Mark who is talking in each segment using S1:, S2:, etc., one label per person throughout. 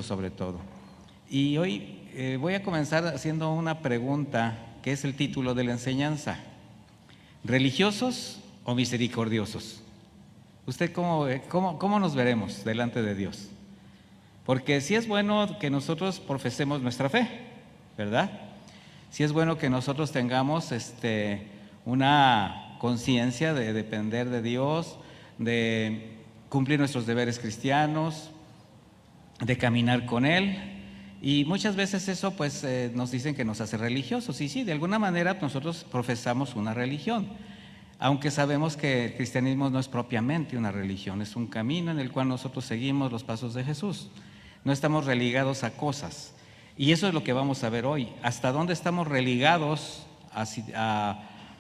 S1: sobre todo. Y hoy voy a comenzar haciendo una pregunta que es el título de la enseñanza: ¿religiosos o misericordiosos? ¿Usted cómo nos veremos delante de Dios? Porque sí es bueno que nosotros profesemos nuestra fe, ¿verdad? Sí es bueno que nosotros tengamos una conciencia de depender de Dios, de cumplir nuestros deberes cristianos, de caminar con Él. Y muchas veces eso pues nos dicen que nos hace religiosos. Y sí, de alguna manera nosotros profesamos una religión, aunque sabemos que el cristianismo no es propiamente una religión, es un camino en el cual nosotros seguimos los pasos de Jesús. No estamos religados a cosas. Y eso es lo que vamos a ver hoy. ¿Hasta dónde estamos religados a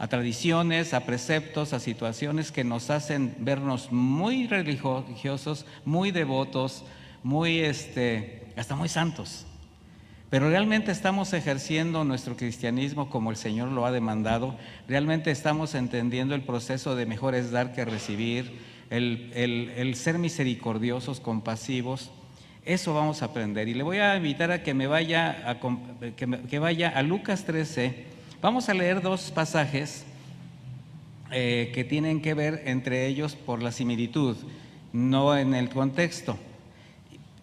S1: tradiciones, a preceptos, a situaciones que nos hacen vernos muy religiosos, muy devotos, hasta muy santos? Pero realmente estamos ejerciendo nuestro cristianismo como el Señor lo ha demandado. Realmente estamos entendiendo el proceso de mejor es dar que recibir, el ser misericordiosos, compasivos. Eso vamos a aprender. Y le voy a invitar a que vaya a Lucas 13. Vamos a leer dos pasajes que tienen que ver entre ellos por la similitud, no en el contexto.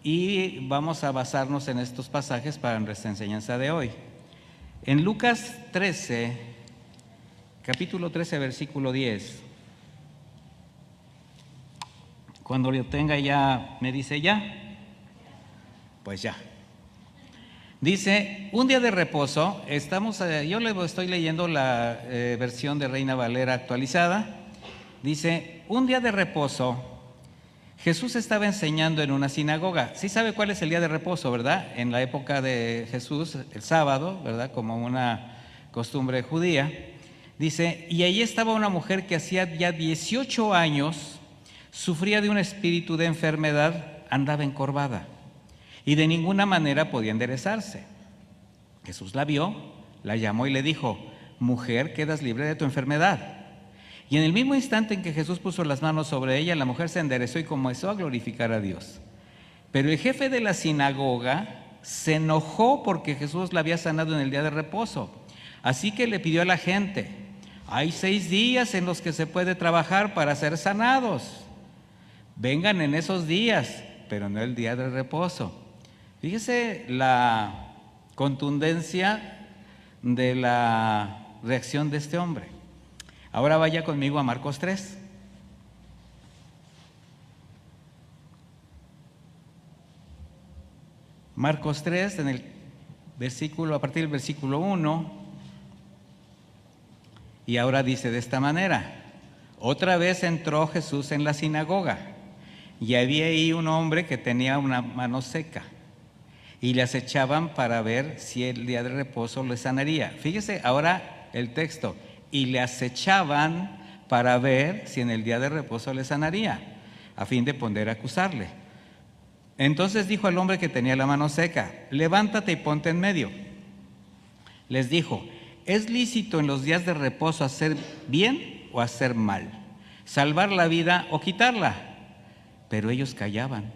S1: Y vamos a basarnos en estos pasajes para nuestra enseñanza de hoy. En Lucas 13, capítulo 13, versículo 10. Cuando lo tenga ya, ¿me dice ya? Pues ya. Dice, un día de reposo, yo le estoy leyendo la versión de Reina Valera actualizada. Dice, un día de reposo, Jesús estaba enseñando en una sinagoga. Sí sabe cuál es el día de reposo, ¿verdad? En la época de Jesús, el sábado, ¿verdad? Como una costumbre judía. Dice, y allí estaba una mujer que hacía ya 18 años, sufría de un espíritu de enfermedad, andaba encorvada y de ninguna manera podía enderezarse. Jesús la vio, la llamó y le dijo, mujer, quedas libre de tu enfermedad. Y en el mismo instante en que Jesús puso las manos sobre ella, la mujer se enderezó y comenzó a glorificar a Dios. Pero el jefe de la sinagoga se enojó porque Jesús la había sanado en el día de reposo. Así que le pidió a la gente, hay 6 días en los que se puede trabajar para ser sanados. Vengan en esos días, pero no el día de reposo. Fíjese la contundencia de la reacción de este hombre. Ahora vaya conmigo a Marcos 3. Marcos 3, a partir del versículo 1, y ahora dice de esta manera: otra vez entró Jesús en la sinagoga, y había ahí un hombre que tenía una mano seca, y le acechaban para ver si el día de reposo le sanaría. Fíjese ahora el texto, y le acechaban para ver si en el día de reposo le sanaría, a fin de poder acusarle. Entonces dijo al hombre que tenía la mano seca, levántate y ponte en medio. Les dijo, ¿es lícito en los días de reposo hacer bien o hacer mal? ¿Salvar la vida o quitarla? Pero ellos callaban.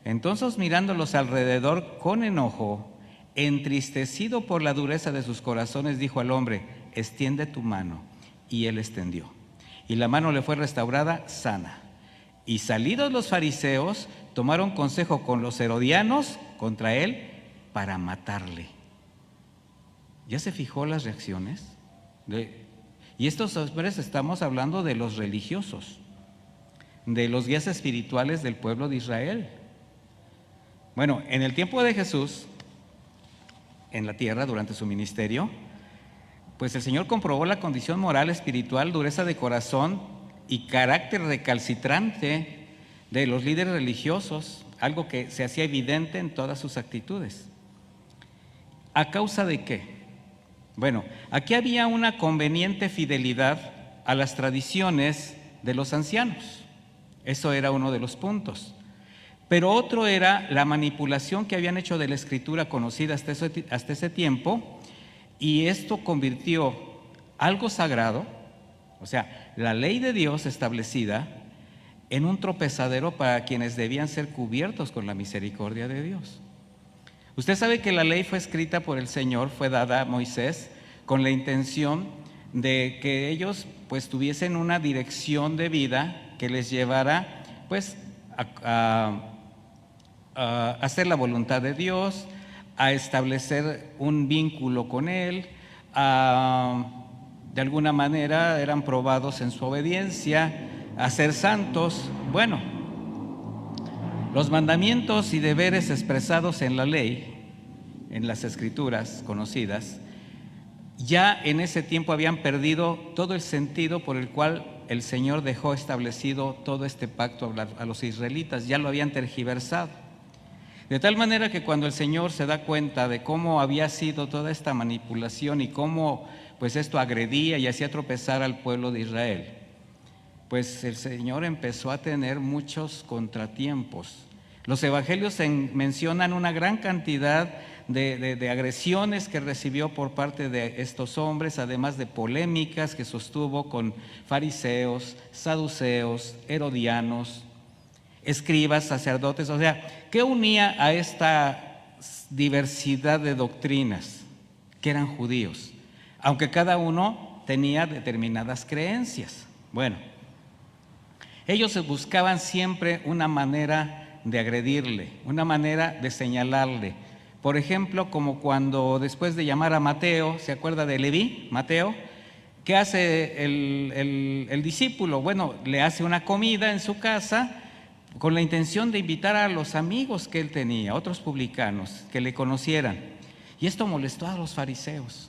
S1: Entonces, mirándolos alrededor con enojo, entristecido por la dureza de sus corazones, dijo al hombre, extiende tu mano. Y él extendió. Y la mano le fue restaurada sana. Y salidos los fariseos, tomaron consejo con los herodianos contra él para matarle. ¿Ya se fijó las reacciones? Y estos hombres, estamos hablando de los religiosos, de los guías espirituales del pueblo de Israel. Bueno, en el tiempo de Jesús, en la tierra, durante su ministerio, pues el Señor comprobó la condición moral, espiritual, dureza de corazón y carácter recalcitrante de los líderes religiosos, algo que se hacía evidente en todas sus actitudes. ¿A causa de qué? Bueno, aquí había una conveniente fidelidad a las tradiciones de los ancianos. Eso era uno de los puntos. Pero otro era la manipulación que habían hecho de la escritura conocida hasta ese tiempo, y esto convirtió algo sagrado, o sea, la ley de Dios establecida, en un tropezadero para quienes debían ser cubiertos con la misericordia de Dios. Usted sabe que la ley fue escrita por el Señor, fue dada a Moisés con la intención de que ellos pues tuviesen una dirección de vida que les llevara pues a hacer la voluntad de Dios, a establecer un vínculo con Él, de alguna manera eran probados en su obediencia, a ser santos. Bueno, los mandamientos y deberes expresados en la ley, en las escrituras conocidas, ya en ese tiempo habían perdido todo el sentido por el cual el Señor dejó establecido todo este pacto a los israelitas, ya lo habían tergiversado. De tal manera que cuando el Señor se da cuenta de cómo había sido toda esta manipulación y cómo pues esto agredía y hacía tropezar al pueblo de Israel, pues el Señor empezó a tener muchos contratiempos. Los evangelios mencionan una gran cantidad de agresiones que recibió por parte de estos hombres, además de polémicas que sostuvo con fariseos, saduceos, herodianos, escribas, sacerdotes. O sea, ¿qué unía a esta diversidad de doctrinas? Que eran judíos, aunque cada uno tenía determinadas creencias. Bueno, ellos buscaban siempre una manera de agredirle, una manera de señalarle. Por ejemplo, como cuando después de llamar a Mateo, ¿se acuerda de Leví? Mateo, ¿qué hace el discípulo? Bueno, le hace una comida en su casa con la intención de invitar a los amigos que él tenía, otros publicanos, que le conocieran. Y esto molestó a los fariseos.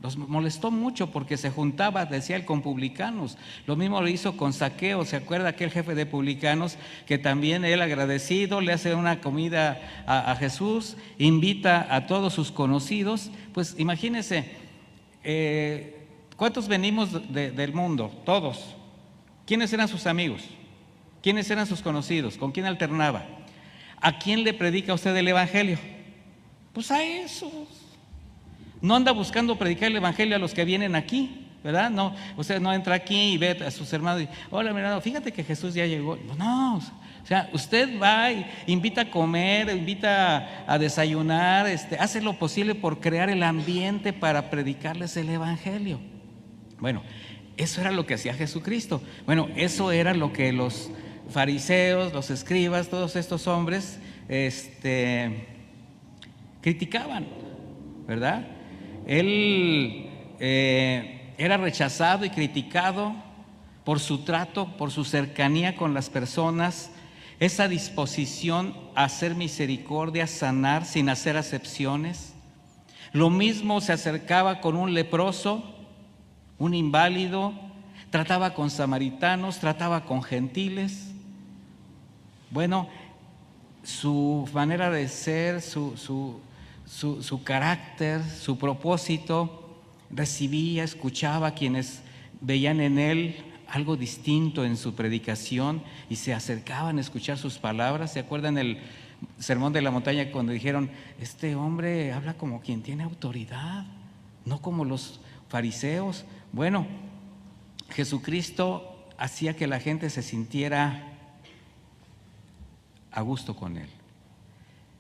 S1: Los molestó mucho porque se juntaba, decía él, con publicanos. Lo mismo lo hizo con Zaqueo. ¿Se acuerda aquel jefe de publicanos que también él, agradecido, le hace una comida a Jesús, invita a todos sus conocidos? Pues imagínense, ¿cuántos venimos del mundo? Todos. ¿Quiénes eran sus amigos? ¿Quiénes eran sus conocidos? ¿Con quién alternaba? ¿A quién le predica usted el evangelio? Pues a esos. No anda buscando predicar el evangelio a los que vienen aquí, ¿verdad? No, usted no entra aquí y ve a sus hermanos y, hola, mi hermano, fíjate que Jesús ya llegó. No, o sea, usted va y invita a comer, invita a desayunar, hace lo posible por crear el ambiente para predicarles el evangelio. Bueno, eso era lo que hacía Jesucristo. Bueno, eso era lo que los fariseos, los escribas, todos estos hombres criticaban, ¿verdad? Él era rechazado y criticado por su trato, por su cercanía con las personas, esa disposición a hacer misericordia, sanar sin hacer acepciones. Lo mismo se acercaba con un leproso, un inválido, trataba con samaritanos, trataba con gentiles. Bueno, su manera de ser, su carácter, su propósito, recibía, escuchaba a quienes veían en él algo distinto en su predicación y se acercaban a escuchar sus palabras. ¿Se acuerdan el sermón de la montaña cuando dijeron, este hombre habla como quien tiene autoridad, no como los fariseos? Bueno, Jesucristo hacía que la gente se sintiera a gusto con él,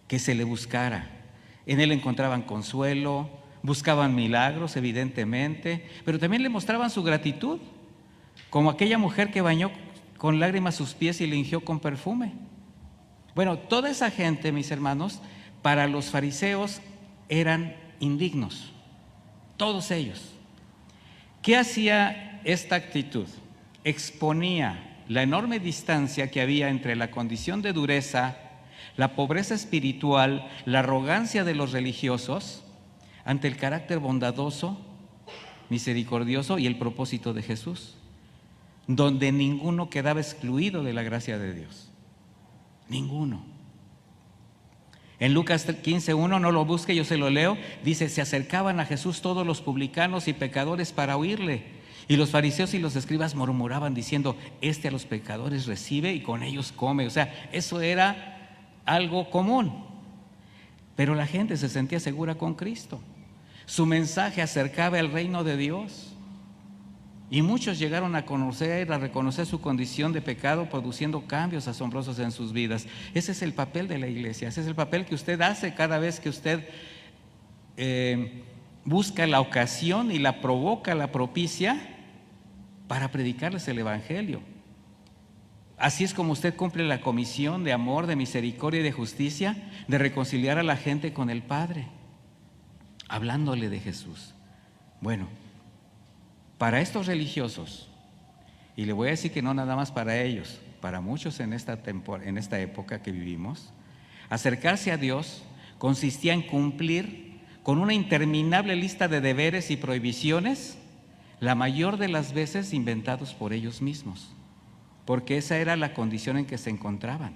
S1: que se le buscara. En él encontraban consuelo, buscaban milagros, evidentemente, pero también le mostraban su gratitud, como aquella mujer que bañó con lágrimas sus pies y le ungió con perfume. Bueno, toda esa gente, mis hermanos, para los fariseos eran indignos, todos ellos. ¿Qué hacía esta actitud? Exponía la enorme distancia que había entre la condición de dureza, la pobreza espiritual, la arrogancia de los religiosos ante el carácter bondadoso, misericordioso y el propósito de Jesús, donde ninguno quedaba excluido de la gracia de Dios. Ninguno. En Lucas 15:1, no lo busque, yo se lo leo, dice, se acercaban a Jesús todos los publicanos y pecadores para oírle, y los fariseos y los escribas murmuraban diciendo, a los pecadores recibe y con ellos come. O sea, eso era algo común, pero la gente se sentía segura con Cristo. Su mensaje acercaba el reino de Dios. Y muchos llegaron a conocer, a reconocer su condición de pecado, produciendo cambios asombrosos en sus vidas. Ese es el papel de la iglesia, ese es el papel que usted hace cada vez que usted busca la ocasión y la provoca, la propicia para predicarles el Evangelio. Así es como usted cumple la comisión de amor, de misericordia y de justicia, de reconciliar a la gente con el Padre, hablándole de Jesús. Bueno, para estos religiosos, y le voy a decir que no nada más para ellos, para muchos en esta época que vivimos, acercarse a Dios consistía en cumplir con una interminable lista de deberes y prohibiciones, la mayor de las veces inventados por ellos mismos, porque esa era la condición en que se encontraban.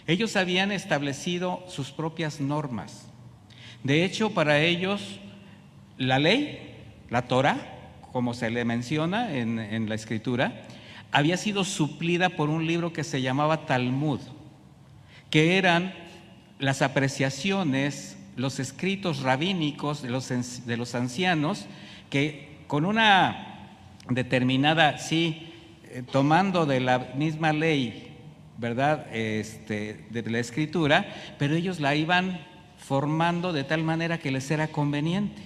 S1: Ellos habían establecido sus propias normas. De hecho, para ellos, la ley, la Torá, como se le menciona en la Escritura, había sido suplida por un libro que se llamaba Talmud, que eran las apreciaciones, los escritos rabínicos de los ancianos, que con una determinada, tomando de la misma ley, ¿verdad?, de la Escritura, pero ellos la iban formando de tal manera que les era conveniente.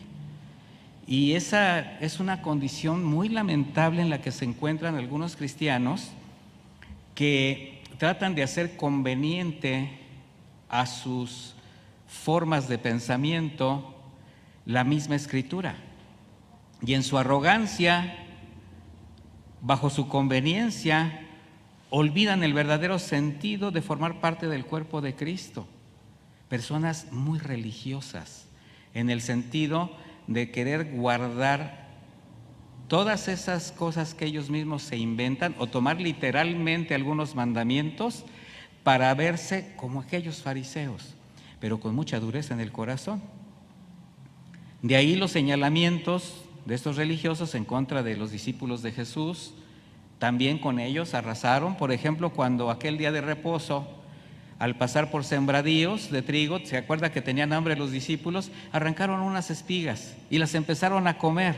S1: Y esa es una condición muy lamentable en la que se encuentran algunos cristianos que tratan de hacer conveniente a sus formas de pensamiento la misma Escritura. Y en su arrogancia, bajo su conveniencia, olvidan el verdadero sentido de formar parte del cuerpo de Cristo. Personas muy religiosas, en el sentido de querer guardar todas esas cosas que ellos mismos se inventan o tomar literalmente algunos mandamientos para verse como aquellos fariseos, pero con mucha dureza en el corazón. De ahí los señalamientos de estos religiosos en contra de los discípulos de Jesús. También con ellos arrasaron, por ejemplo, cuando aquel día de reposo, al pasar por sembradíos de trigo, ¿se acuerda que tenían hambre los discípulos? Arrancaron unas espigas y las empezaron a comer.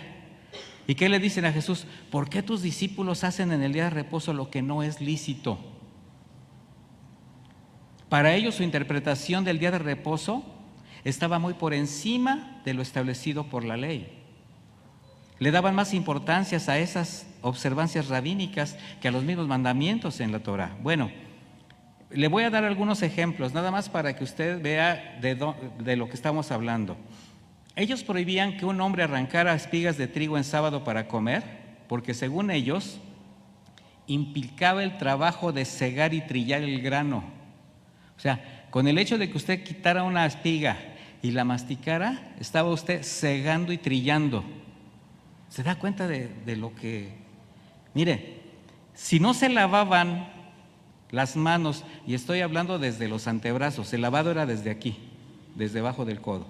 S1: ¿Y qué le dicen a Jesús? ¿Por qué tus discípulos hacen en el día de reposo lo que no es lícito? Para ellos su interpretación del día de reposo estaba muy por encima de lo establecido por la ley. Le daban más importancia a esas observancias rabínicas que a los mismos mandamientos en la Torá. Bueno, le voy a dar algunos ejemplos, nada más para que usted vea de lo que estamos hablando. Ellos prohibían que un hombre arrancara espigas de trigo en sábado para comer, porque según ellos, implicaba el trabajo de segar y trillar el grano. O sea, con el hecho de que usted quitara una espiga y la masticara, estaba usted segando y trillando. ¿Se da cuenta de lo que? Mire, si no se lavaban las manos, y estoy hablando desde los antebrazos, el lavado era desde aquí, desde debajo del codo,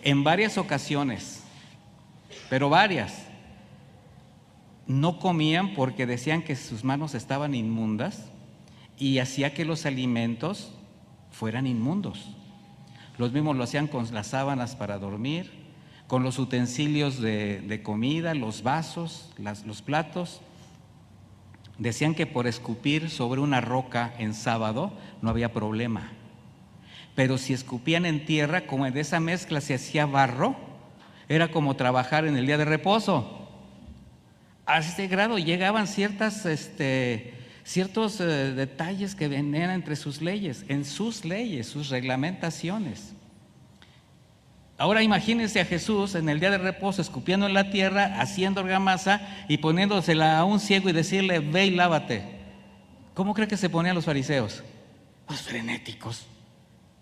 S1: en varias ocasiones, pero varias, no comían porque decían que sus manos estaban inmundas y hacía que los alimentos fueran inmundos. Los mismos lo hacían con las sábanas para dormir, con los utensilios de comida, los vasos, los platos. Decían que por escupir sobre una roca en sábado no había problema, pero si escupían en tierra, como de esa mezcla se hacía barro, era como trabajar en el día de reposo. A este grado llegaban ciertos detalles que venían entre sus leyes, en sus leyes, sus reglamentaciones. Ahora imagínense a Jesús en el día de reposo escupiendo en la tierra, haciendo argamasa y poniéndosela a un ciego y decirle: ve y lávate. ¿Cómo cree que se ponían los fariseos? Pues frenéticos,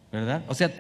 S1: ¿verdad? O sea,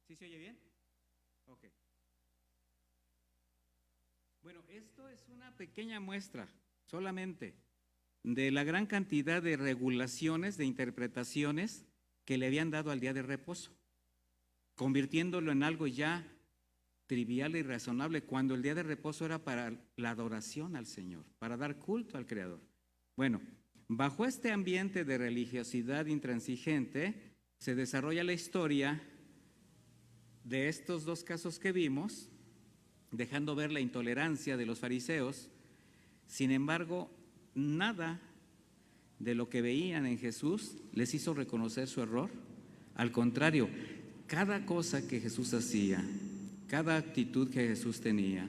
S1: ¿Sí se oye bien? Ok. Bueno, esto es una pequeña muestra solamente de la gran cantidad de regulaciones, de interpretaciones que le habían dado al día de reposo, convirtiéndolo en algo ya trivial y razonable, cuando el día de reposo era para la adoración al Señor, para dar culto al Creador. Bueno, bajo este ambiente de religiosidad intransigente se desarrolla la historia de estos dos casos que vimos, dejando ver la intolerancia de los fariseos. Sin embargo, nada de lo que veían en Jesús les hizo reconocer su error. Al contrario, cada cosa que Jesús hacía, cada actitud que Jesús tenía,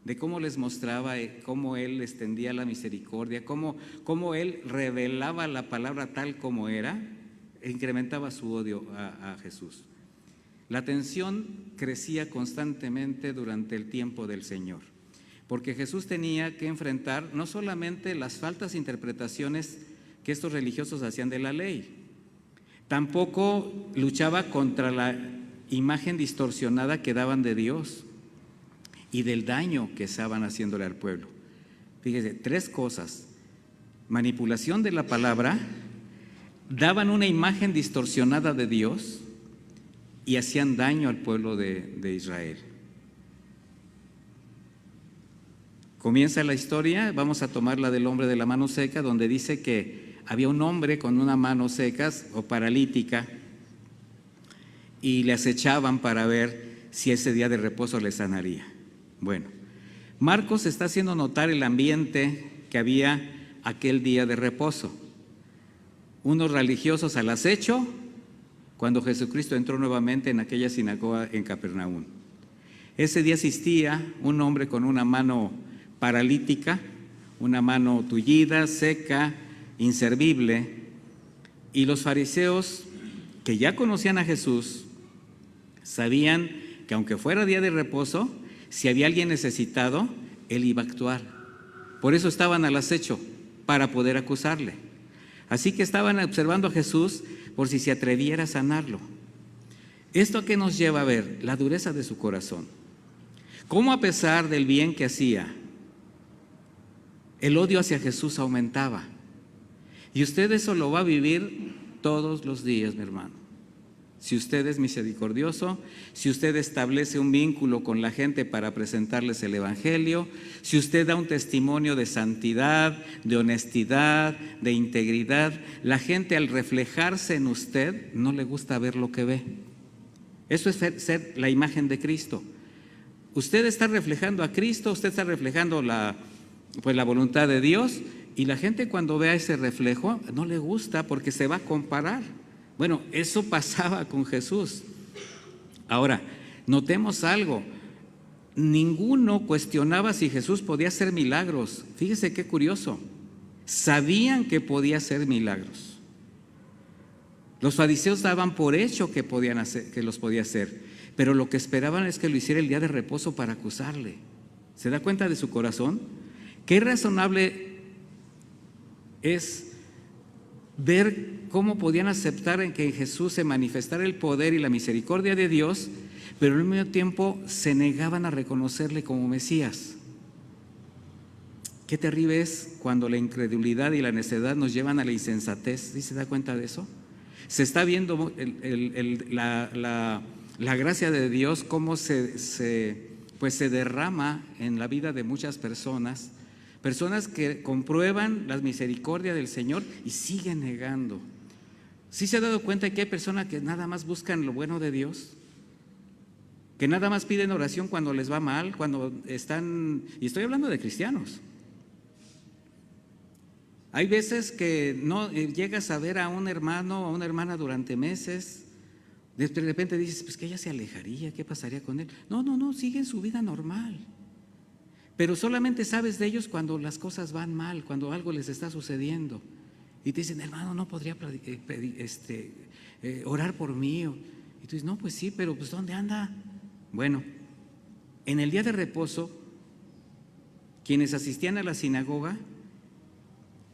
S1: de cómo les mostraba, cómo Él les tendía la misericordia, cómo Él revelaba la palabra tal como era, incrementaba su odio a Jesús. La tensión crecía constantemente durante el tiempo del Señor, porque Jesús tenía que enfrentar no solamente las faltas interpretaciones que estos religiosos hacían de la ley, tampoco luchaba contra la imagen distorsionada que daban de Dios y del daño que estaban haciéndole al pueblo. Fíjese, tres cosas: manipulación de la palabra, daban una imagen distorsionada de Dios y hacían daño al pueblo de Israel. Comienza la historia, vamos a tomar la del hombre de la mano seca, donde dice que había un hombre con una mano seca o paralítica y le acechaban para ver si ese día de reposo le sanaría. Bueno, Marcos está haciendo notar el ambiente que había aquel día de reposo. Unos religiosos al acecho cuando Jesucristo entró nuevamente en aquella sinagoga en Capernaum. Ese día asistía un hombre con una mano paralítica, una mano tullida, seca, inservible, y los fariseos, que ya conocían a Jesús, sabían que aunque fuera día de reposo, si había alguien necesitado, Él iba a actuar. Por eso estaban al acecho, para poder acusarle. Así que estaban observando a Jesús por si se atreviera a sanarlo. ¿Esto a qué nos lleva a ver? La dureza de su corazón. Cómo a pesar del bien que hacía, el odio hacia Jesús aumentaba. Y usted eso lo va a vivir todos los días, mi hermano. Si usted es misericordioso, si usted establece un vínculo con la gente para presentarles el Evangelio, si usted da un testimonio de santidad, de honestidad, de integridad, la gente al reflejarse en usted no le gusta ver lo que ve. Eso es ser la imagen de Cristo. Usted está reflejando a Cristo, usted está reflejando la voluntad de Dios, y la gente cuando vea ese reflejo no le gusta porque se va a comparar. Bueno, eso pasaba con Jesús. Ahora, notemos algo. Ninguno cuestionaba si Jesús podía hacer milagros. Fíjese qué curioso. Sabían que podía hacer milagros. Los fariseos daban por hecho que los podía hacer, pero lo que esperaban es que lo hiciera el día de reposo para acusarle. ¿Se da cuenta de su corazón? Qué razonable es ver cómo podían aceptar en que en Jesús se manifestara el poder y la misericordia de Dios, pero al mismo tiempo se negaban a reconocerle como Mesías. Qué terrible es cuando la incredulidad y la necedad nos llevan a la insensatez. ¿Sí se da cuenta de eso? Se está viendo la gracia de Dios, cómo se derrama en la vida de muchas personas que comprueban la misericordia del Señor y siguen negando. ¿Sí se ha dado cuenta que hay personas que nada más buscan lo bueno de Dios? Que nada más piden oración cuando les va mal, cuando están, y estoy hablando de cristianos. Hay veces que no llegas a ver a un hermano o a una hermana durante meses, de repente dices, pues que ella se alejaría, ¿qué pasaría con él? No, siguen su vida normal. Pero solamente sabes de ellos cuando las cosas van mal, cuando algo les está sucediendo. Y te dicen, hermano, ¿no podría orar por mí? Y tú dices, no, pues sí, pero pues ¿dónde anda? Bueno, en el día de reposo, quienes asistían a la sinagoga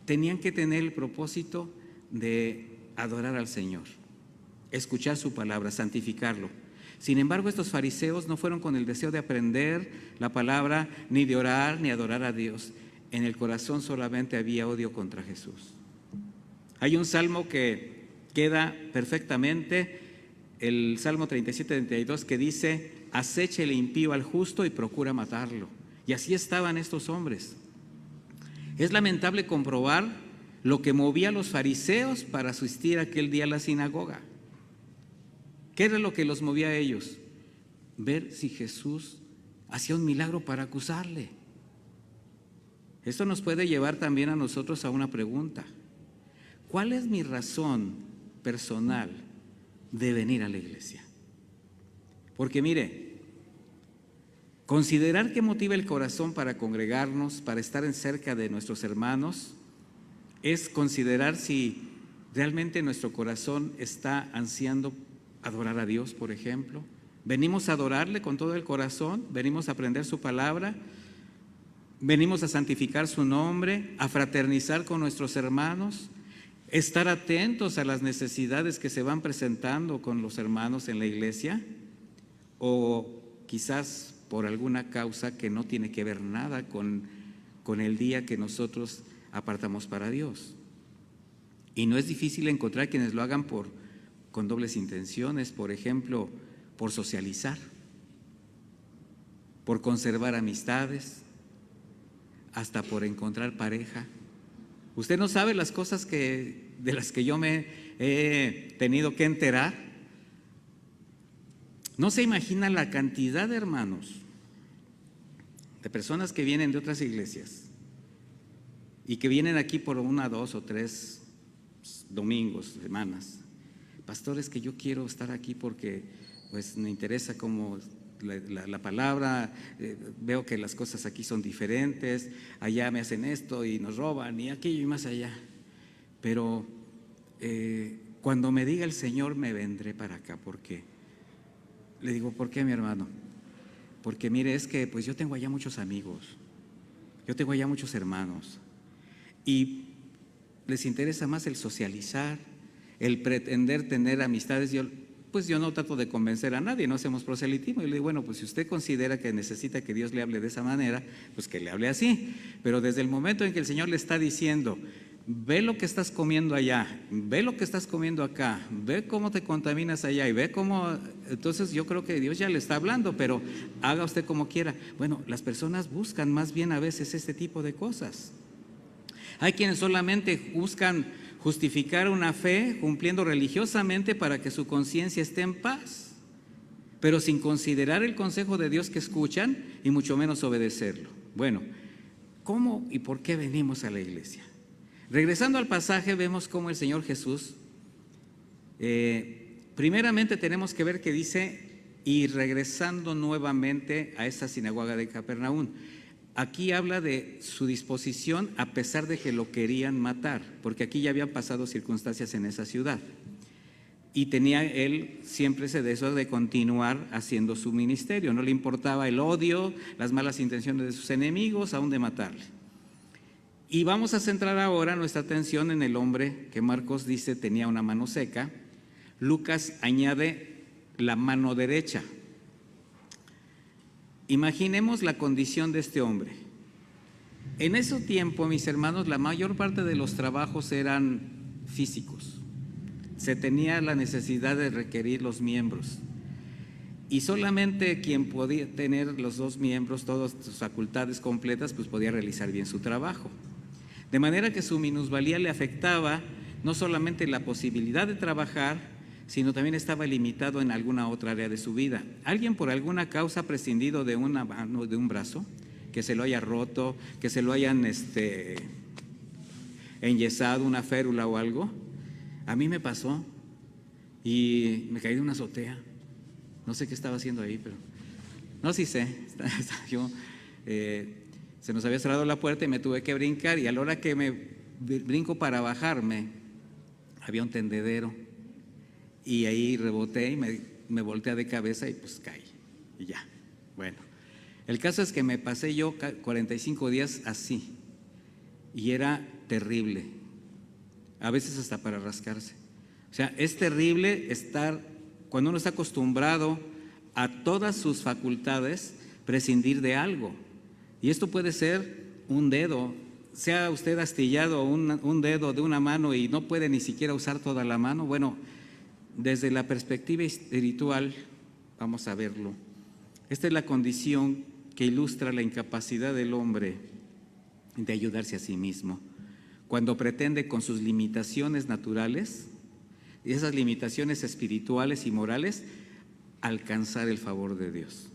S1: tenían que tener el propósito de adorar al Señor, escuchar su palabra, santificarlo. Sin embargo, estos fariseos no fueron con el deseo de aprender la palabra, ni de orar, ni adorar a Dios. En el corazón solamente había odio contra Jesús. Hay un salmo que queda perfectamente, el Salmo 37-32, que dice: acecha el impío al justo y procura matarlo. Y así estaban estos hombres. Es lamentable comprobar lo que movía a los fariseos para asistir aquel día a la sinagoga. ¿Qué era lo que los movía a ellos? Ver si Jesús hacía un milagro para acusarle. Esto nos puede llevar también a nosotros a una pregunta: ¿cuál es mi razón personal de venir a la iglesia? Porque mire, considerar qué motiva el corazón para congregarnos, para estar en cerca de nuestros hermanos, es considerar si realmente nuestro corazón está ansiando adorar a Dios, por ejemplo. Venimos a adorarle con todo el corazón, venimos a aprender su palabra, venimos a santificar su nombre, a fraternizar con nuestros hermanos, estar atentos a las necesidades que se van presentando con los hermanos en la iglesia, o quizás por alguna causa que no tiene que ver nada con el día que nosotros apartamos para Dios. Y no es difícil encontrar quienes lo hagan con dobles intenciones, por ejemplo, por socializar, por conservar amistades, hasta por encontrar pareja. Usted no sabe las cosas de las que yo me he tenido que enterar. No se imagina la cantidad de hermanos, de personas que vienen de otras iglesias y que vienen aquí por 1, 2 o 3 domingos, semanas. Pastores, que yo quiero estar aquí porque pues me interesa como la palabra, veo que las cosas aquí son diferentes, allá me hacen esto y nos roban y aquello y más allá. Pero cuando me diga el Señor me vendré para acá. ¿Por qué? Le digo, ¿por qué, mi hermano? Porque mire, es que pues yo tengo allá muchos amigos, yo tengo allá muchos hermanos y les interesa más el socializar, el pretender tener amistades. Yo no trato de convencer a nadie, no hacemos proselitismo. Yo le digo, bueno, pues si usted considera que necesita que Dios le hable de esa manera, pues que le hable así. Pero desde el momento en que el Señor le está diciendo, ve lo que estás comiendo allá, ve lo que estás comiendo acá, ve cómo te contaminas allá y ve cómo… Entonces yo creo que Dios ya le está hablando, pero haga usted como quiera. Bueno, las personas buscan más bien a veces este tipo de cosas. Hay quienes solamente buscan justificar una fe cumpliendo religiosamente para que su conciencia esté en paz, pero sin considerar el consejo de Dios que escuchan y mucho menos obedecerlo. Bueno, ¿cómo y por qué venimos a la iglesia? Regresando al pasaje, vemos cómo el Señor Jesús, primeramente tenemos que ver que dice, y regresando nuevamente a esa sinagoga de Capernaum. Aquí habla de su disposición a pesar de que lo querían matar, porque aquí ya habían pasado circunstancias en esa ciudad. Y tenía él siempre ese deseo de continuar haciendo su ministerio. No le importaba el odio, las malas intenciones de sus enemigos, aún de matarle. Y vamos a centrar ahora nuestra atención en el hombre que Marcos dice tenía una mano seca. Lucas añade la mano derecha. Imaginemos la condición de este hombre. En ese tiempo, mis hermanos, la mayor parte de los trabajos eran físicos. Se tenía la necesidad de requerir los miembros. Y solamente quien podía tener los 2 miembros, todas sus facultades completas, pues podía realizar bien su trabajo. De manera que su minusvalía le afectaba no solamente la posibilidad de trabajar, sino también estaba limitado en alguna otra área de su vida. ¿Alguien por alguna causa ha prescindido de una mano, de un brazo? Que se lo haya roto, que se lo hayan enyesado, una férula o algo. A mí me pasó y me caí de una azotea. No sé qué estaba haciendo ahí, pero… No, sí sé. Se nos había cerrado la puerta y me tuve que brincar, y a la hora que me brinco para bajarme, había un tendedero. Y ahí reboté y me volteé de cabeza y pues caí. Y ya, bueno. El caso es que me pasé yo 45 días así. Y era terrible. A veces hasta para rascarse. O sea, es terrible estar, cuando uno está acostumbrado a todas sus facultades prescindir de algo. Y esto puede ser un dedo, sea usted astillado un dedo de una mano y no puede ni siquiera usar toda la mano. Bueno, desde la perspectiva espiritual, vamos a verlo. Esta es la condición que ilustra la incapacidad del hombre de ayudarse a sí mismo, cuando pretende con sus limitaciones naturales y esas limitaciones espirituales y morales alcanzar el favor de Dios.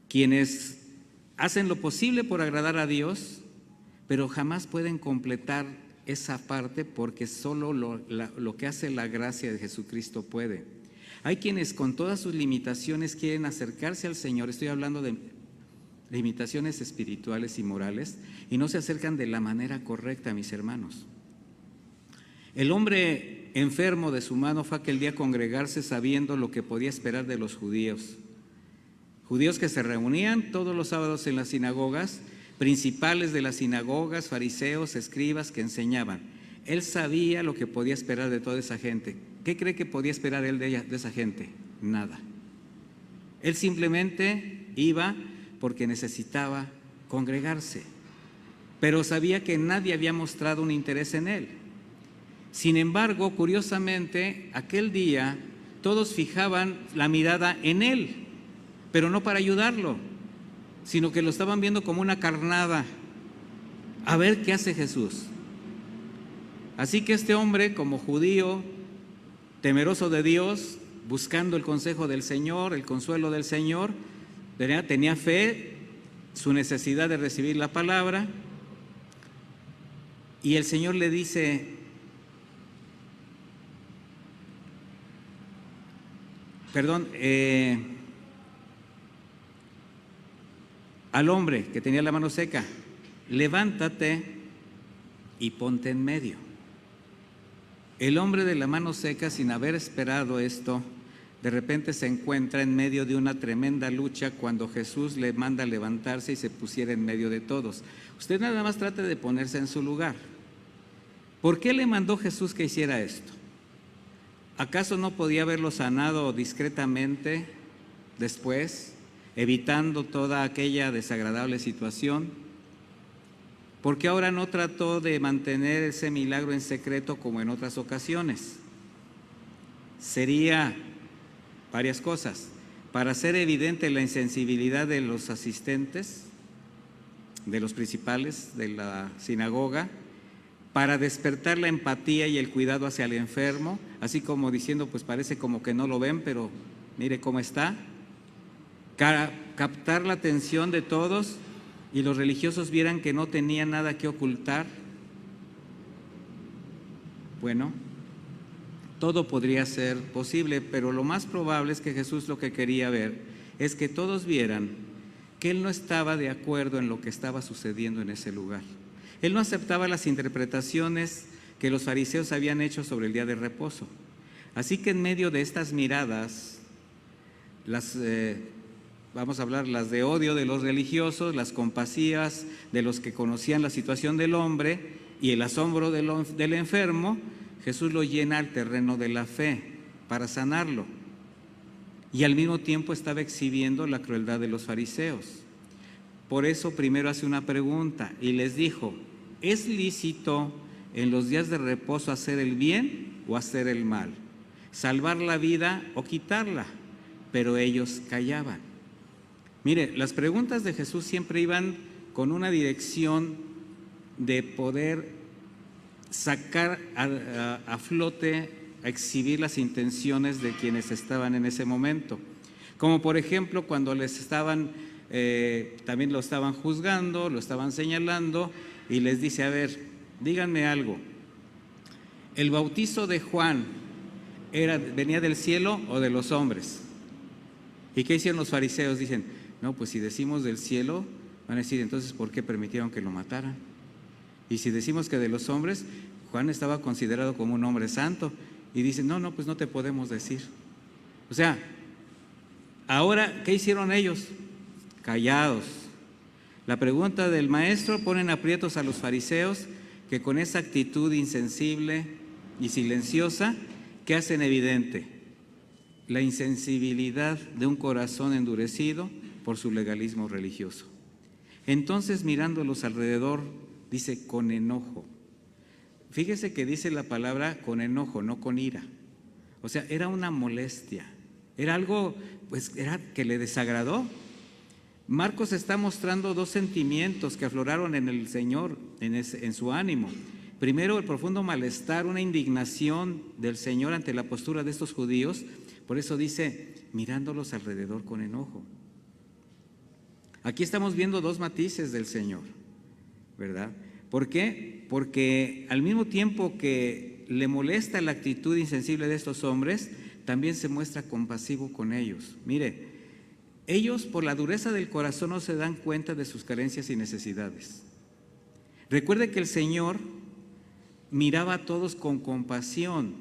S1: Quienes hacen lo posible por agradar a Dios, pero jamás pueden completar esa parte porque solo lo que hace la gracia de Jesucristo puede. Hay quienes con todas sus limitaciones quieren acercarse al Señor, estoy hablando de limitaciones espirituales y morales, y no se acercan de la manera correcta, mis hermanos. El hombre enfermo de su mano fue aquel día a congregarse sabiendo lo que podía esperar de los judíos. Judíos que se reunían todos los sábados en las sinagogas, principales de las sinagogas, fariseos, escribas que enseñaban. Él sabía lo que podía esperar de toda esa gente. ¿Qué cree que podía esperar él de esa gente? Nada. Él simplemente iba porque necesitaba congregarse, pero sabía que nadie había mostrado un interés en él. Sin embargo, curiosamente, aquel día todos fijaban la mirada en él, pero no para ayudarlo, sino que lo estaban viendo como una carnada, a ver qué hace Jesús. Así que este hombre, como judío, temeroso de Dios, buscando el consejo del Señor, el consuelo del Señor, tenía fe, su necesidad de recibir la palabra, y el Señor le dice, al hombre que tenía la mano seca, levántate y ponte en medio. El hombre de la mano seca, sin haber esperado esto, de repente se encuentra en medio de una tremenda lucha cuando Jesús le manda levantarse y se pusiera en medio de todos. Usted nada más trate de ponerse en su lugar. ¿Por qué le mandó Jesús que hiciera esto? ¿Acaso no podía haberlo sanado discretamente después, evitando toda aquella desagradable situación? ¿Por qué ahora no trató de mantener ese milagro en secreto como en otras ocasiones? Sería varias cosas. Para hacer evidente la insensibilidad de los asistentes, de los principales de la sinagoga, para despertar la empatía y el cuidado hacia el enfermo, así como diciendo, pues parece como que no lo ven, pero mire cómo está. Captar la atención de todos y los religiosos vieran que no tenía nada que ocultar. Bueno, todo podría ser posible, pero lo más probable es que Jesús lo que quería ver es que todos vieran que Él no estaba de acuerdo en lo que estaba sucediendo en ese lugar. Él no aceptaba las interpretaciones que los fariseos habían hecho sobre el día de reposo. Así que en medio de estas miradas, vamos a hablar las de odio de los religiosos, las compasivas de los que conocían la situación del hombre y el asombro del enfermo, Jesús lo llena al terreno de la fe para sanarlo. Y al mismo tiempo estaba exhibiendo la crueldad de los fariseos. Por eso primero hace una pregunta y les dijo, ¿es lícito en los días de reposo hacer el bien o hacer el mal? ¿Salvar la vida o quitarla? Pero ellos callaban. Mire, las preguntas de Jesús siempre iban con una dirección de poder sacar a flote, a exhibir las intenciones de quienes estaban en ese momento. Como por ejemplo cuando les estaban, también lo estaban juzgando, lo estaban señalando y les dice, a ver, díganme algo, ¿el bautizo de Juan venía del cielo o de los hombres? ¿Y qué hicieron los fariseos? Dicen, no, pues si decimos del cielo, van a decir, entonces ¿por qué permitieron que lo mataran? Y si decimos que de los hombres, Juan estaba considerado como un hombre santo. Y dicen, no, pues no te podemos decir. O sea, ahora, ¿qué hicieron ellos? Callados. La pregunta del maestro ponen aprietos a los fariseos que con esa actitud insensible y silenciosa, ¿qué hacen evidente? la insensibilidad de un corazón endurecido por su legalismo religioso. Entonces, mirándolos alrededor, dice con enojo. Fíjese que dice la palabra con enojo, no con ira. O sea, era una molestia, era algo era que le desagradó. Marcos está mostrando dos sentimientos que afloraron en el Señor, en su ánimo. Primero, el profundo malestar, una indignación del Señor ante la postura de estos judíos. Por eso dice, mirándolos alrededor con enojo. Aquí estamos viendo dos matices del Señor, ¿verdad? ¿Por qué? Porque al mismo tiempo que le molesta la actitud insensible de estos hombres, también se muestra compasivo con ellos. Mire, ellos por la dureza del corazón no se dan cuenta de sus carencias y necesidades. Recuerde que el Señor miraba a todos con compasión,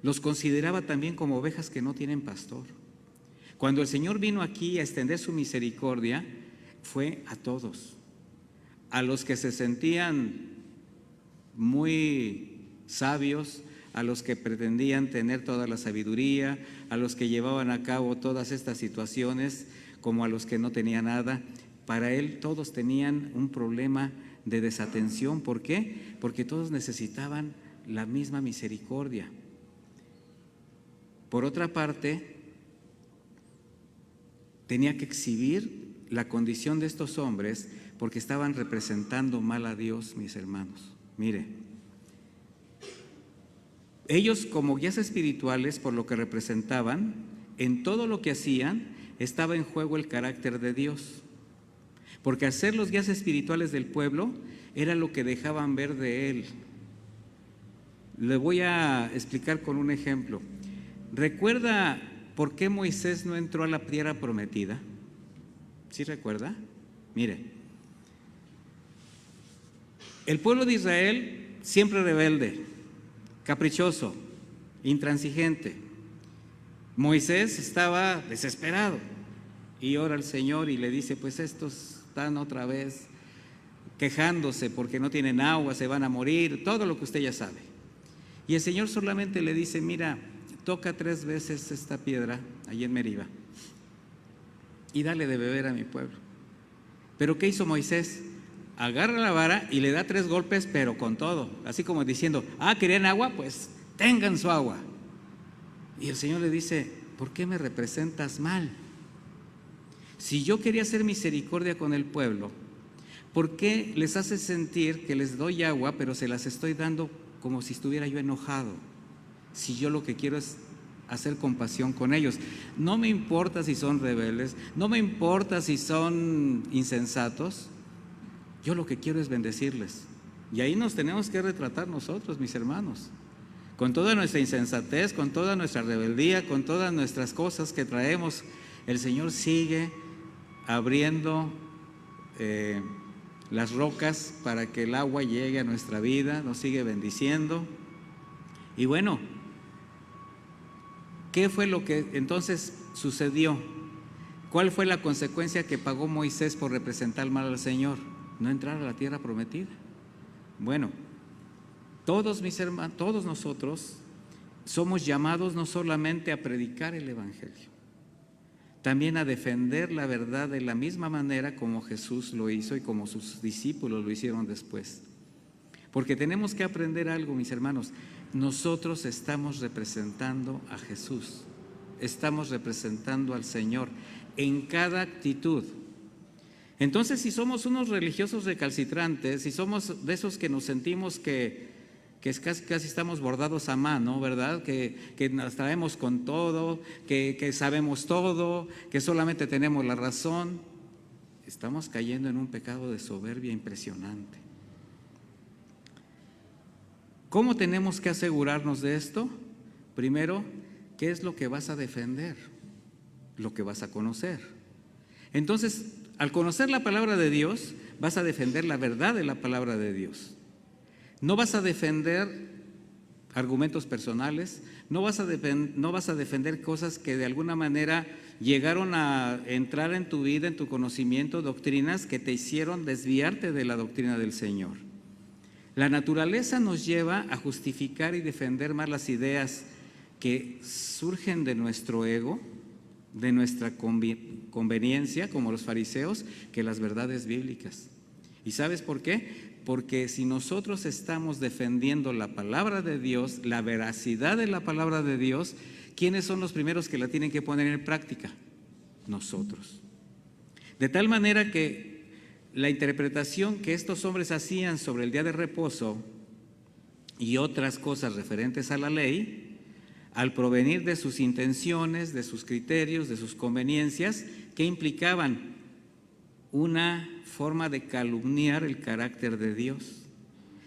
S1: los consideraba también como ovejas que no tienen pastor. Cuando el Señor vino aquí a extender su misericordia, fue a todos, a los que se sentían muy sabios, a los que pretendían tener toda la sabiduría, a los que llevaban a cabo todas estas situaciones, como a los que no tenían nada. Para Él todos tenían un problema de desatención. ¿Por qué? Porque todos necesitaban la misma misericordia. Por otra parte, tenía que exhibir la condición de estos hombres porque estaban representando mal a Dios, mis hermanos. Mire, ellos como guías espirituales, por lo que representaban, en todo lo que hacían, estaba en juego el carácter de Dios. Porque al ser los guías espirituales del pueblo, era lo que dejaban ver de Él. Le voy a explicar con un ejemplo. ¿Recuerda por qué Moisés no entró a la tierra prometida? ¿Sí recuerda? Mire, el pueblo de Israel siempre rebelde, caprichoso, intransigente. Moisés estaba desesperado y ora al Señor y le dice, pues estos están otra vez quejándose porque no tienen agua, se van a morir, todo lo que usted ya sabe. Y el Señor solamente le dice, mira, toca 3 veces esta piedra allí en Meriba y dale de beber a mi pueblo. Pero ¿qué hizo Moisés? Agarra la vara y le da 3 golpes, pero con todo, así como diciendo, ¿querían agua? Pues tengan su agua. Y el Señor le dice, ¿por qué me representas mal? Si yo quería hacer misericordia con el pueblo, ¿por qué les hace sentir que les doy agua, pero se las estoy dando como si estuviera yo enojado? Si yo lo que quiero es hacer compasión con ellos. No me importa si son rebeldes, no me importa si son insensatos, yo lo que quiero es bendecirles. Y ahí nos tenemos que retratar nosotros, mis hermanos, con toda nuestra insensatez, con toda nuestra rebeldía, con todas nuestras cosas que traemos. El Señor sigue abriendo las rocas para que el agua llegue a nuestra vida, nos sigue bendiciendo. Y bueno, ¿qué fue lo que entonces sucedió? ¿Cuál fue la consecuencia que pagó Moisés por representar mal al Señor? No entrar a la tierra prometida. Bueno, todos mis hermanos, todos nosotros somos llamados no solamente a predicar el Evangelio, también a defender la verdad de la misma manera como Jesús lo hizo y como sus discípulos lo hicieron después. Porque tenemos que aprender algo, mis hermanos. Nosotros estamos representando a Jesús, estamos representando al Señor en cada actitud. Entonces, si somos unos religiosos recalcitrantes, si somos de esos que nos sentimos que casi estamos bordados a mano, ¿verdad? Que nos traemos con todo, que sabemos todo, que solamente tenemos la razón, estamos cayendo en un pecado de soberbia impresionante. ¿Cómo tenemos que asegurarnos de esto? Primero, ¿qué es lo que vas a defender? Lo que vas a conocer. Entonces, al conocer la palabra de Dios, vas a defender la verdad de la palabra de Dios. No vas a defender argumentos personales, no vas a defender cosas que de alguna manera llegaron a entrar en tu vida, en tu conocimiento, doctrinas que te hicieron desviarte de la doctrina del Señor. La naturaleza nos lleva a justificar y defender más las ideas que surgen de nuestro ego, de nuestra conveniencia, como los fariseos, que las verdades bíblicas. ¿Y sabes por qué? Porque si nosotros estamos defendiendo la palabra de Dios, la veracidad de la palabra de Dios, ¿quiénes son los primeros que la tienen que poner en práctica? Nosotros. De tal manera que la interpretación que estos hombres hacían sobre el día de reposo y otras cosas referentes a la ley, al provenir de sus intenciones, de sus criterios, de sus conveniencias, que implicaban una forma de calumniar el carácter de Dios.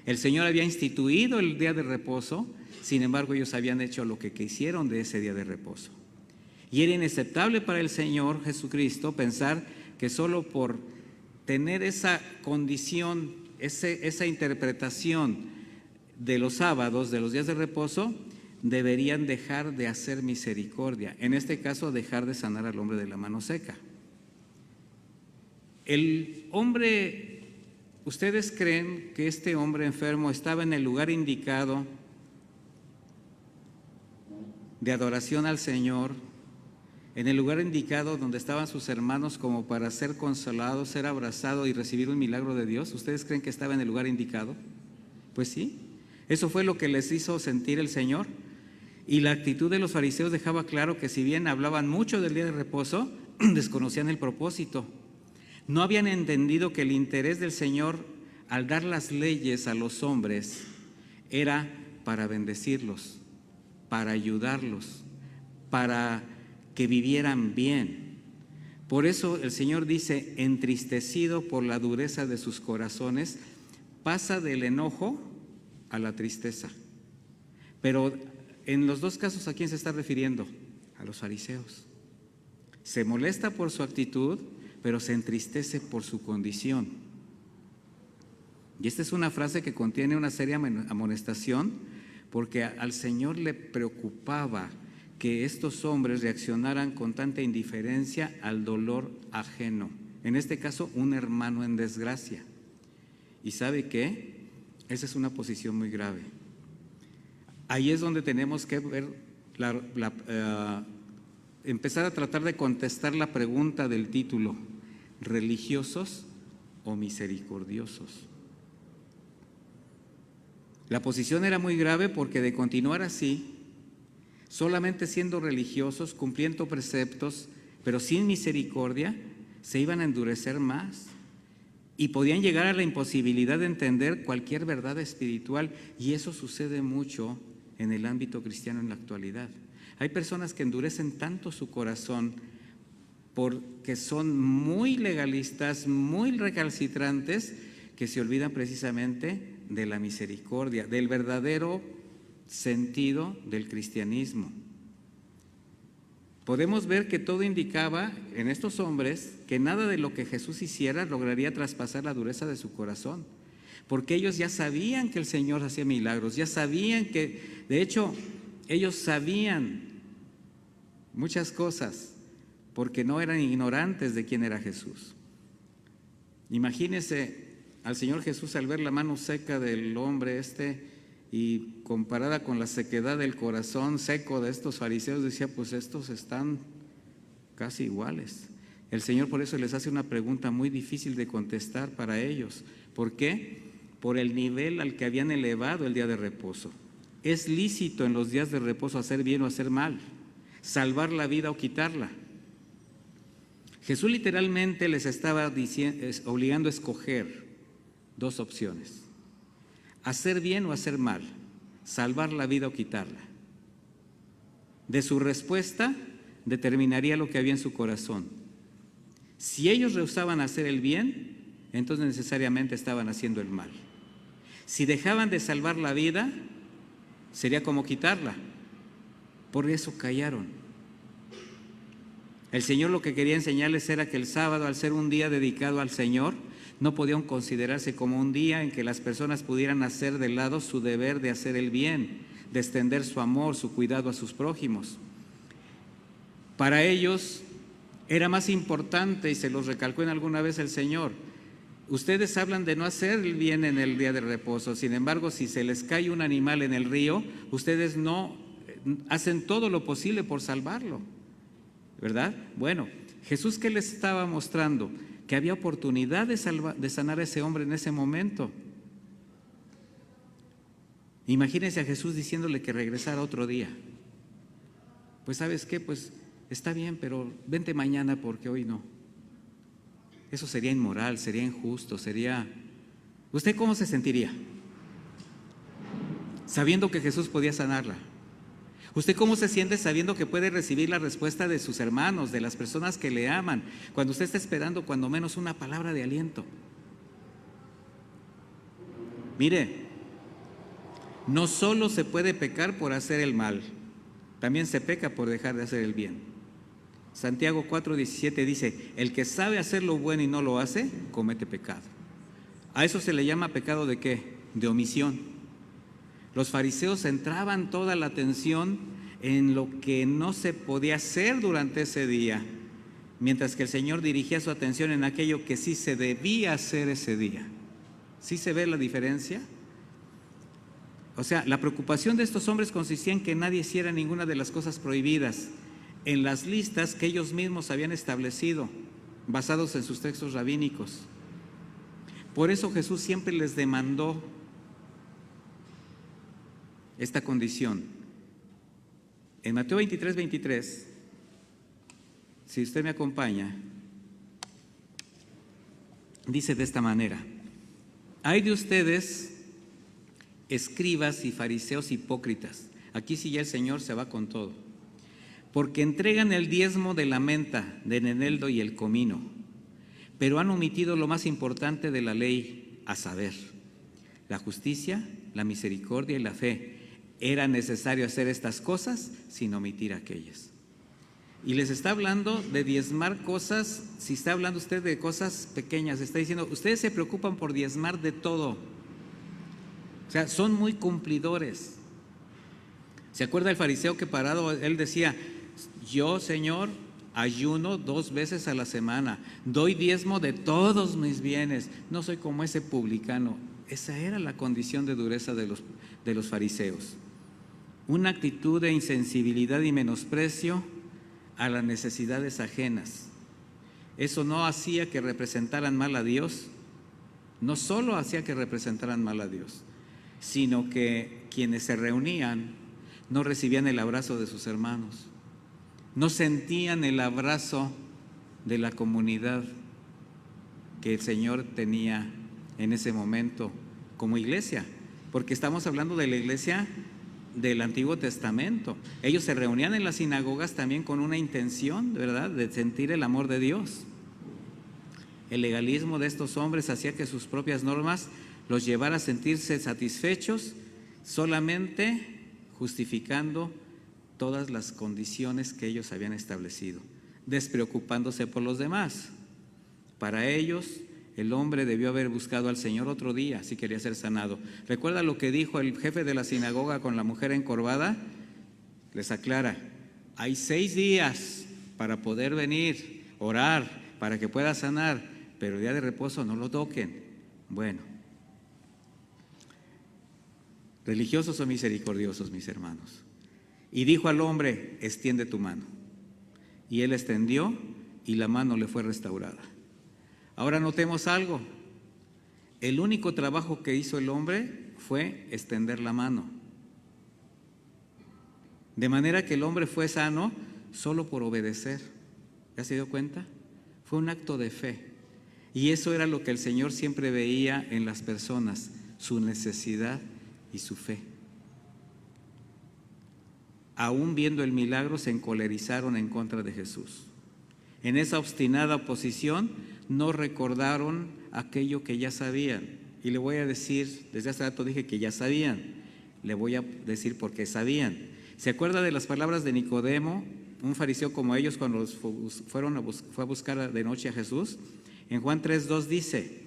S1: El Señor había instituido el día de reposo, sin embargo ellos habían hecho lo que quisieron de ese día de reposo. Y era inaceptable para el Señor Jesucristo pensar que solo por tener esa condición, esa interpretación de los sábados, de los días de reposo, deberían dejar de hacer misericordia. En este caso, dejar de sanar al hombre de la mano seca. El hombre, ¿ustedes creen que este hombre enfermo estaba en el lugar indicado de adoración al Señor, en el lugar indicado donde estaban sus hermanos como para ser consolado, ser abrazado y recibir un milagro de Dios? ¿Ustedes creen que estaba en el lugar indicado? Pues sí, eso fue lo que les hizo sentir el Señor. Y la actitud de los fariseos dejaba claro que si bien hablaban mucho del día de reposo, desconocían el propósito. No habían entendido que el interés del Señor al dar las leyes a los hombres era para bendecirlos, para ayudarlos, para que vivieran bien. Por eso el Señor dice, entristecido por la dureza de sus corazones, pasa del enojo a la tristeza. Pero en los dos casos, ¿a quién se está refiriendo? A los fariseos. Se molesta por su actitud, pero se entristece por su condición. Y esta es una frase que contiene una seria amonestación, porque al Señor le preocupaba que estos hombres reaccionaran con tanta indiferencia al dolor ajeno. En este caso, un hermano en desgracia. ¿Y sabe qué? Esa es una posición muy grave. Ahí es donde tenemos que ver empezar a tratar de contestar la pregunta del título, ¿religiosos o misericordiosos? La posición era muy grave porque de continuar así, solamente siendo religiosos, cumpliendo preceptos, pero sin misericordia, se iban a endurecer más y podían llegar a la imposibilidad de entender cualquier verdad espiritual, y eso sucede mucho en el ámbito cristiano en la actualidad. Hay personas que endurecen tanto su corazón porque son muy legalistas, muy recalcitrantes, que se olvidan precisamente de la misericordia, del verdadero sentido del cristianismo. Podemos ver que todo indicaba en estos hombres que nada de lo que Jesús hiciera lograría traspasar la dureza de su corazón, porque ellos ya sabían que el Señor hacía milagros, ya sabían que, de hecho, ellos sabían muchas cosas, porque no eran ignorantes de quién era Jesús. Imagínense al Señor Jesús al ver la mano seca del hombre y comparada con la sequedad del corazón seco de estos fariseos, decía, pues estos están casi iguales. El Señor por eso les hace una pregunta muy difícil de contestar para ellos. ¿Por qué? Por el nivel al que habían elevado el día de reposo. ¿Es lícito en los días de reposo hacer bien o hacer mal? ¿Salvar la vida o quitarla? Jesús literalmente les estaba obligando a escoger dos opciones: hacer bien o hacer mal, salvar la vida o quitarla. De su respuesta determinaría lo que había en su corazón. Si ellos rehusaban hacer el bien, entonces necesariamente estaban haciendo el mal. Si dejaban de salvar la vida, sería como quitarla. Por eso callaron. El Señor lo que quería enseñarles era que el sábado, al ser un día dedicado al Señor, no podían considerarse como un día en que las personas pudieran hacer de lado su deber de hacer el bien, de extender su amor, su cuidado a sus prójimos. Para ellos era más importante, y se los recalcó en alguna vez el Señor, ustedes hablan de no hacer el bien en el día de reposo, sin embargo, si se les cae un animal en el río, ustedes no hacen todo lo posible por salvarlo, ¿verdad? Bueno, Jesús, ¿qué les estaba mostrando? Que había oportunidad de sanar a ese hombre en ese momento. Imagínense a Jesús diciéndole que regresara otro día. Pues ¿sabes qué? Pues está bien, pero vente mañana porque hoy no. Eso sería inmoral, sería injusto, sería... ¿Usted cómo se sentiría? Sabiendo que Jesús podía sanarla. ¿Usted cómo se siente sabiendo que puede recibir la respuesta de sus hermanos, de las personas que le aman, cuando usted está esperando cuando menos una palabra de aliento? Mire, no solo se puede pecar por hacer el mal, también se peca por dejar de hacer el bien. Santiago 4:17 dice, el que sabe hacer lo bueno y no lo hace, comete pecado. A eso se le llama pecado ¿de qué? De omisión. Los fariseos centraban toda la atención en lo que no se podía hacer durante ese día, mientras que el Señor dirigía su atención en aquello que sí se debía hacer ese día. ¿Sí se ve la diferencia? O sea, la preocupación de estos hombres consistía en que nadie hiciera ninguna de las cosas prohibidas en las listas que ellos mismos habían establecido, basados en sus textos rabínicos. Por eso Jesús siempre les demandó esta condición. En Mateo 23:23, si usted me acompaña, dice de esta manera: hay de ustedes, escribas y fariseos hipócritas. Aquí sí ya el Señor se va con todo. Porque entregan el diezmo de la menta, del eneldo y el comino, pero han omitido lo más importante de la ley, a saber, la justicia, la misericordia y la fe. Era necesario hacer estas cosas sin omitir aquellas. Y les está hablando de diezmar cosas. Si está hablando usted de cosas pequeñas, está diciendo, ustedes se preocupan por diezmar de todo. O sea, son muy cumplidores. ¿Se acuerda el fariseo que parado, él decía, yo, Señor, ayuno 2 veces a la semana, doy diezmo de todos mis bienes, no soy como ese publicano? Esa era la condición de dureza de los fariseos. Una actitud de insensibilidad y menosprecio a las necesidades ajenas. Eso no hacía que representaran mal a Dios, no solo hacía que representaran mal a Dios, sino que quienes se reunían no recibían el abrazo de sus hermanos, no sentían el abrazo de la comunidad que el Señor tenía en ese momento como iglesia, porque estamos hablando de la iglesia del Antiguo Testamento. Ellos se reunían en las sinagogas también con una intención, ¿verdad?, de sentir el amor de Dios. El legalismo de estos hombres hacía que sus propias normas los llevara a sentirse satisfechos, solamente justificando todas las condiciones que ellos habían establecido, despreocupándose por los demás. Para ellos, el hombre debió haber buscado al Señor otro día si quería ser sanado. ¿Recuerda lo que dijo el jefe de la sinagoga con la mujer encorvada? Les aclara, hay 6 días para poder venir, orar, para que pueda sanar, pero el día de reposo no lo toquen. Bueno, religiosos o misericordiosos, mis hermanos. Y dijo al hombre, extiende tu mano. Y él extendió y la mano le fue restaurada. Ahora notemos algo. El único trabajo que hizo el hombre fue extender la mano. De manera que el hombre fue sano solo por obedecer. ¿Ya se dio cuenta? Fue un acto de fe. Y eso era lo que el Señor siempre veía en las personas, su necesidad y su fe. Aún viendo el milagro, se encolerizaron en contra de Jesús. En esa obstinada oposición, no recordaron aquello que ya sabían. Y le voy a decir, desde hace rato dije que ya sabían, le voy a decir por qué sabían. ¿Se acuerda de las palabras de Nicodemo, un fariseo como ellos, cuando fue a buscar de noche a Jesús? En Juan 3:2 dice,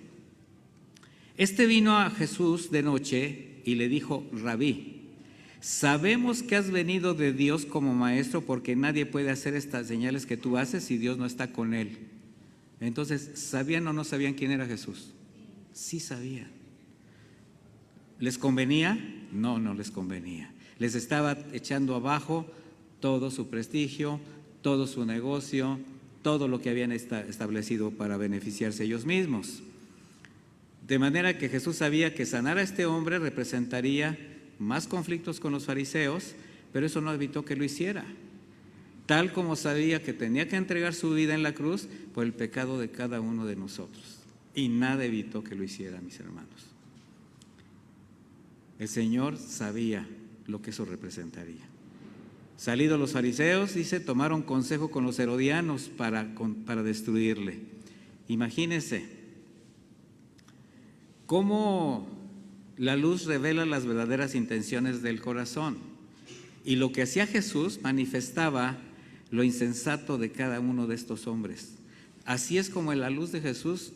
S1: este vino a Jesús de noche y le dijo, Rabí, sabemos que has venido de Dios como maestro, porque nadie puede hacer estas señales que tú haces si Dios no está con él. Entonces, ¿sabían o no sabían quién era Jesús? Sí sabían. ¿Les convenía? No, no les convenía. Les estaba echando abajo todo su prestigio, todo su negocio, todo lo que habían establecido para beneficiarse ellos mismos. De manera que Jesús sabía que sanar a este hombre representaría más conflictos con los fariseos, pero eso no evitó que lo hiciera. Tal como sabía que tenía que entregar su vida en la cruz por el pecado de cada uno de nosotros. Y nada evitó que lo hiciera, mis hermanos. El Señor sabía lo que eso representaría. Salidos los fariseos, dice, tomaron consejo con los herodianos para destruirle. Imagínense cómo la luz revela las verdaderas intenciones del corazón. Y lo que hacía Jesús manifestaba lo insensato de cada uno de estos hombres. Así es como la luz de Jesús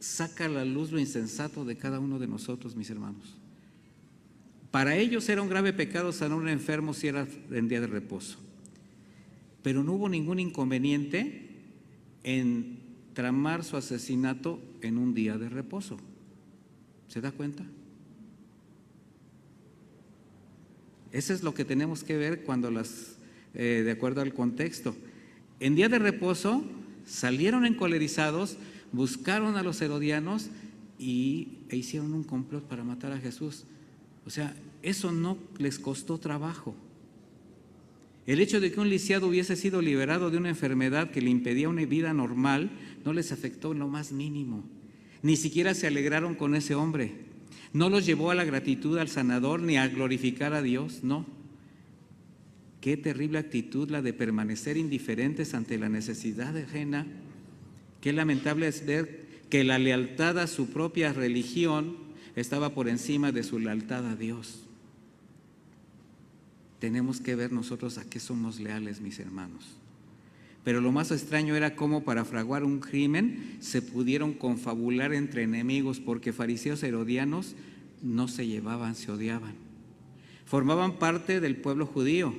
S1: saca a la luz lo insensato de cada uno de nosotros, mis hermanos. Para ellos era un grave pecado sanar a un enfermo si era en día de reposo. Pero no hubo ningún inconveniente en tramar su asesinato en un día de reposo. ¿Se da cuenta? Eso es lo que tenemos que ver cuando de acuerdo al contexto. En día de reposo salieron encolerizados, buscaron a los herodianos e hicieron un complot para matar a Jesús. O sea, eso no les costó trabajo. El hecho de que un lisiado hubiese sido liberado de una enfermedad que le impedía una vida normal no les afectó en lo más mínimo. Ni siquiera se alegraron con ese hombre. No los llevó a la gratitud al sanador ni a glorificar a Dios, no. Qué terrible actitud la de permanecer indiferentes ante la necesidad ajena. Qué lamentable es ver que la lealtad a su propia religión estaba por encima de su lealtad a Dios. Tenemos que ver nosotros a qué somos leales, mis hermanos. Pero lo más extraño era cómo para fraguar un crimen se pudieron confabular entre enemigos, porque fariseos y herodianos no se llevaban, se odiaban. Formaban parte del pueblo judío,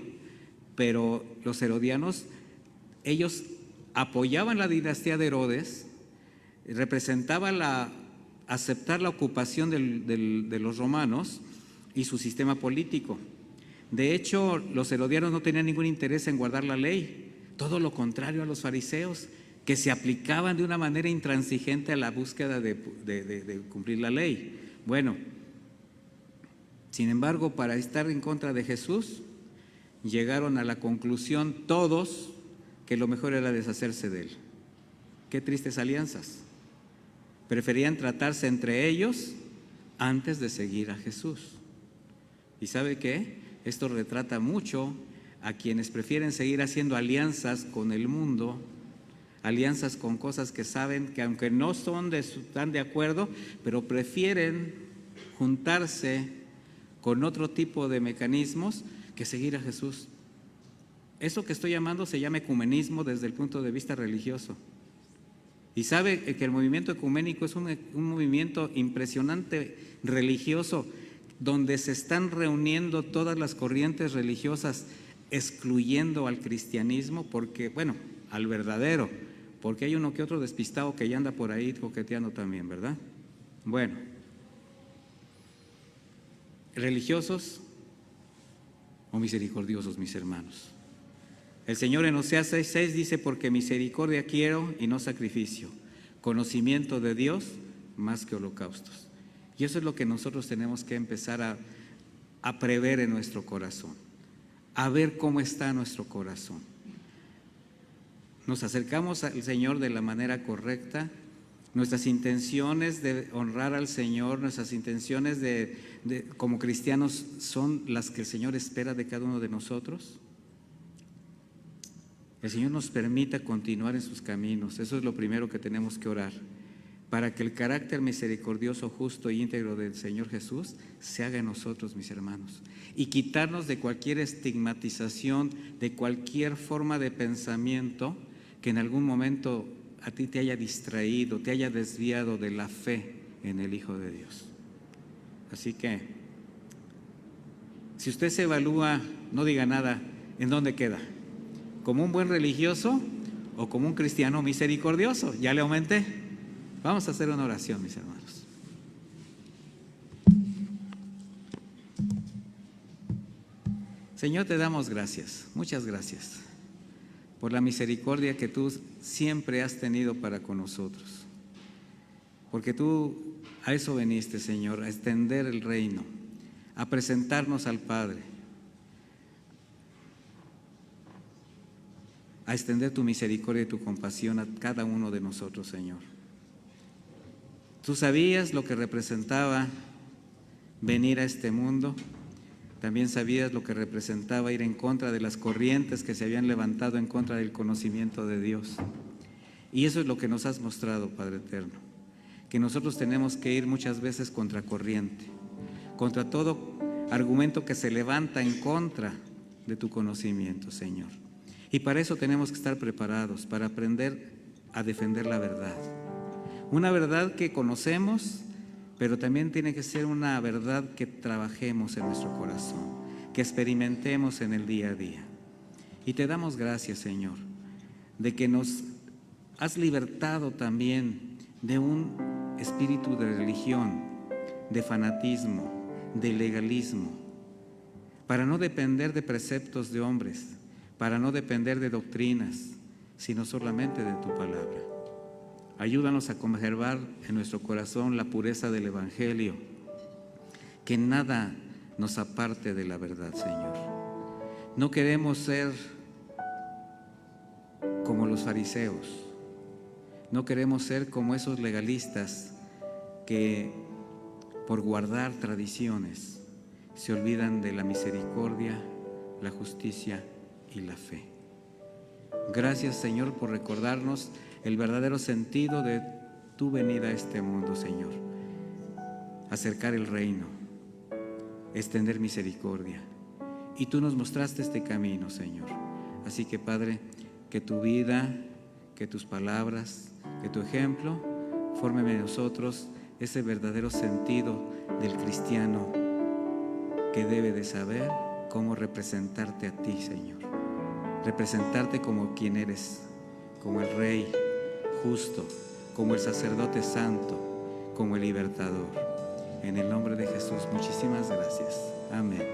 S1: pero los herodianos, ellos apoyaban la dinastía de Herodes, representaban aceptar la ocupación de los romanos y su sistema político. De hecho, los herodianos no tenían ningún interés en guardar la ley, todo lo contrario a los fariseos, que se aplicaban de una manera intransigente a la búsqueda de cumplir la ley. Bueno, sin embargo, para estar en contra de Jesús, llegaron a la conclusión todos que lo mejor era deshacerse de él. Qué tristes alianzas. Preferían tratarse entre ellos antes de seguir a Jesús. ¿Y sabe qué? Esto retrata mucho a quienes prefieren seguir haciendo alianzas con el mundo, alianzas con cosas que saben que aunque no están de acuerdo, pero prefieren juntarse con otro tipo de mecanismos que seguir a Jesús. Eso que estoy llamando se llama ecumenismo desde el punto de vista religioso. Y sabe que el movimiento ecuménico es un movimiento impresionante religioso, donde se están reuniendo todas las corrientes religiosas, excluyendo al cristianismo, porque, bueno, al verdadero, porque hay uno que otro despistado que ya anda por ahí coqueteando también, ¿verdad? Bueno, religiosos o misericordiosos, mis hermanos. El Señor en Oseas 6:6 dice: porque misericordia quiero y no sacrificio, conocimiento de Dios más que holocaustos. Y eso es lo que nosotros tenemos que empezar a prever en nuestro corazón, a ver cómo está nuestro corazón. Nos acercamos al Señor de la manera correcta. Nuestras intenciones de honrar al Señor, nuestras intenciones como cristianos son las que el Señor espera de cada uno de nosotros. El Señor nos permita continuar en sus caminos. Eso es lo primero que tenemos que orar, para que el carácter misericordioso, justo y íntegro del Señor Jesús se haga en nosotros, mis hermanos, y quitarnos de cualquier estigmatización, de cualquier forma de pensamiento que en algún momento a ti te haya distraído, te haya desviado de la fe en el Hijo de Dios. Así que, si usted se evalúa, no diga nada, ¿en dónde queda? ¿Como un buen religioso o como un cristiano misericordioso? ¿Ya le aumenté? Vamos a hacer una oración, mis hermanos. Señor, te damos gracias, muchas gracias, por la misericordia que tú siempre has tenido para con nosotros. Porque tú a eso veniste, Señor, a extender el reino, a presentarnos al Padre, a extender tu misericordia y tu compasión a cada uno de nosotros, Señor. Tú sabías lo que representaba venir a este mundo, también sabías lo que representaba ir en contra de las corrientes que se habían levantado en contra del conocimiento de Dios. Y eso es lo que nos has mostrado, Padre eterno, que nosotros tenemos que ir muchas veces contra corriente, contra todo argumento que se levanta en contra de tu conocimiento, Señor. Y para eso tenemos que estar preparados, para aprender a defender la verdad. Una verdad que conocemos, pero también tiene que ser una verdad que trabajemos en nuestro corazón, que experimentemos en el día a día. Y te damos gracias, Señor, de que nos has libertado también de un espíritu de religión, de fanatismo, de legalismo, para no depender de preceptos de hombres, para no depender de doctrinas, sino solamente de tu palabra. Ayúdanos a conservar en nuestro corazón la pureza del Evangelio, que nada nos aparte de la verdad, Señor. No queremos ser como los fariseos, no queremos ser como esos legalistas que por guardar tradiciones se olvidan de la misericordia, la justicia y la fe. Gracias, Señor, por recordarnos el verdadero sentido de tu venida a este mundo, Señor. Acercar el reino, extender misericordia. Y tú nos mostraste este camino, Señor. Así que, Padre, que tu vida, que tus palabras, que tu ejemplo formen en nosotros ese verdadero sentido del cristiano que debe de saber cómo representarte a ti, Señor. Representarte como quien eres, como el Rey justo, como el sacerdote santo, como el libertador. En el nombre de Jesús, muchísimas gracias. Amén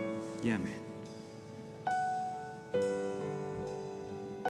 S1: y amén.